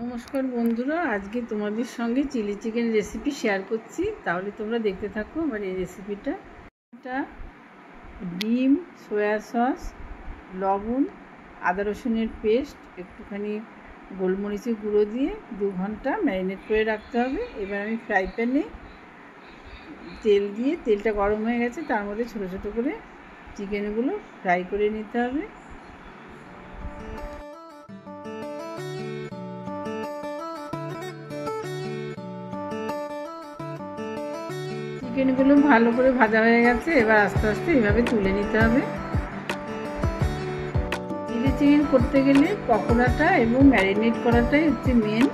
নমস্কার বন্ধুরা, আজকে তোমাদের সঙ্গে চিলি চিকেন রেসিপি শেয়ার করছি। তাহলে তোমরা দেখতে থাকো আমার এই রেসিপিটা। এটা ডিম, সয়া সস, লবণ, আদা রসুনের পেস্ট, একটুখানি গোলমরিচের গুঁড়ো দিয়ে 2 ঘন্টা ম্যারিনেট করে রাখতে হবে। এবার আমি ফ্রাই প্যানে তেল দিয়ে, তেলটা গরম হয়ে গেছে, তার মধ্যে ছোটো ছোটো করে চিকেনগুলো ফ্রাই করে নিতে হবে। চিকেনগুলো ভালো করে ভাজা হয়ে গেছে, এবার আস্তে আস্তে এভাবে তুলে নিতে হবে। চিলি চিকেন করতে গেলে পকোড়াটা এবং ম্যারিনেট করাটাই হচ্ছে মেন।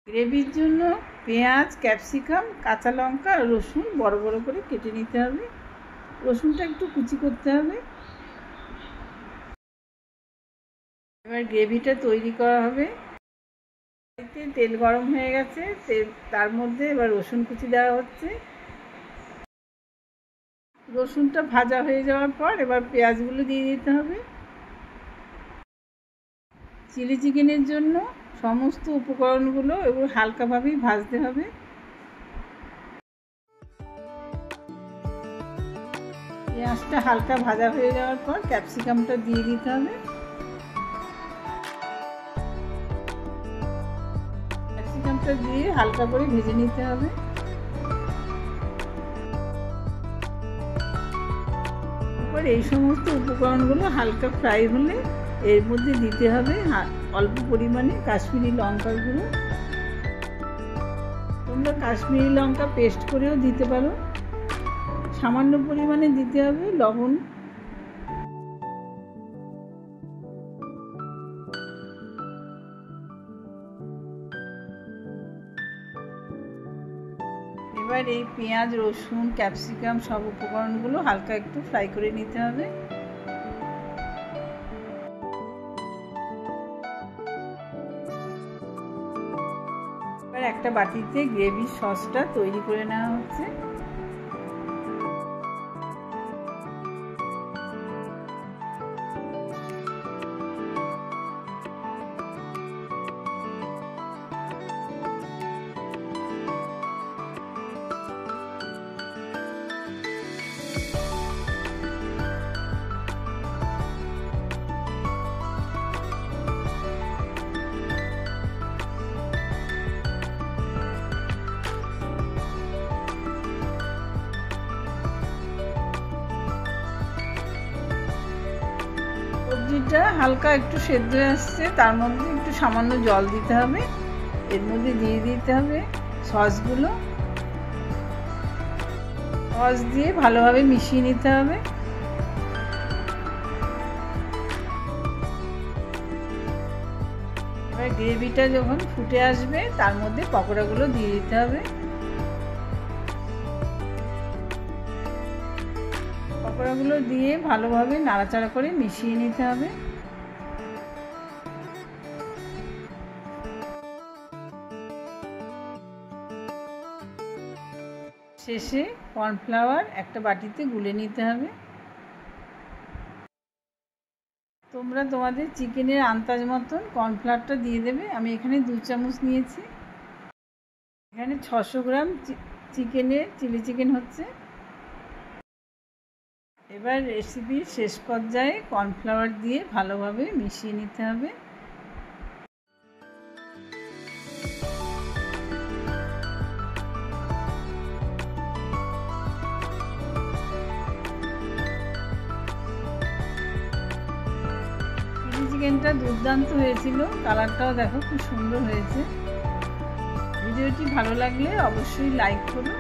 গ্রেভির জন্য পেঁয়াজ, ক্যাপসিকাম, কাঁচা লঙ্কা, রসুন বড় বড় করে কেটে নিতে হবে। রসুনটা একটু কুচি করতে হবে। এবার গ্রেভিটা তৈরি করা হবে। তেল গরম হয়ে গেছে, তার মধ্যে এবার রসুন কুচি দেওয়া হচ্ছে। রসুনটা ভাজা হয়ে যাওয়ার পর এবার পেঁয়াজগুলো দিয়ে দিতে হবে। চিলি চিকেনের জন্য সমস্ত উপকরণগুলো এগুলো হালকাভাবেই ভাজতে হবে। পেঁয়াজটা হালকা ভাজা হয়ে যাওয়ার পর ক্যাপসিকামটা দিয়ে দিতে হবে। ক্যাপসিকামটা দিয়ে হালকা করে ভেজে নিতে হবে। এরপর এই সমস্ত উপকরণগুলো হালকা ফ্রাই হলে এর মধ্যে দিতে হবে অল্প পরিমাণে কাশ্মীরি লঙ্কার গুঁড়ো। তোমরা কাশ্মীরি লঙ্কা পেস্ট করেও দিতে পারো। সামান্য পরিমাণে দিতে হবে লবণ। এবার এই পেঁয়াজ, রসুন, ক্যাপসিকাম সব উপকরণগুলো হালকা একটু ফ্রাই করে নিতে হবে। এবার একটা বাটিতে গ্রেভি সসটা তৈরি করে নেওয়া হচ্ছে। সবজিটা হালকা একটু সেদ্ধ হয়ে আসছে, তার মধ্যে একটু সামান্য জল দিতে হবে। এর মধ্যে দিয়ে দিতে হবে সসগুলো। সস দিয়ে ভালোভাবে মিশিয়ে নিতে হবে। এবার গ্রেভিটা যখন ফুটে আসবে তার মধ্যে পকোড়াগুলো দিয়ে দিতে হবে। পকোড়াগুলো দিয়ে ভালোভাবে নাড়াচাড়া করে মিশিয়ে নিতে হবে। শেষে কর্নফ্লাওয়ার একটা বাটিতে গুলে নিতে হবে। তোমরা তোমাদের চিকেনের আন্দাজ মতন কর্নফ্লাওয়ারটা দিয়ে দেবে। আমি এখানে 2 চামচ নিয়েছি। এখানে 600 গ্রাম চিকেনের চিলি চিকেন হচ্ছে। এবার রেসিপির শেষ পর্যায়ে কর্নফ্লাওয়ার দিয়ে ভালোভাবে মিশিয়ে নিতে হবে। চিলি চিকেনটা দুর্দান্ত হয়েছিল, কালারটাও দেখো খুব সুন্দর হয়েছে। ভিডিওটি ভালো লাগলে অবশ্যই লাইক করো।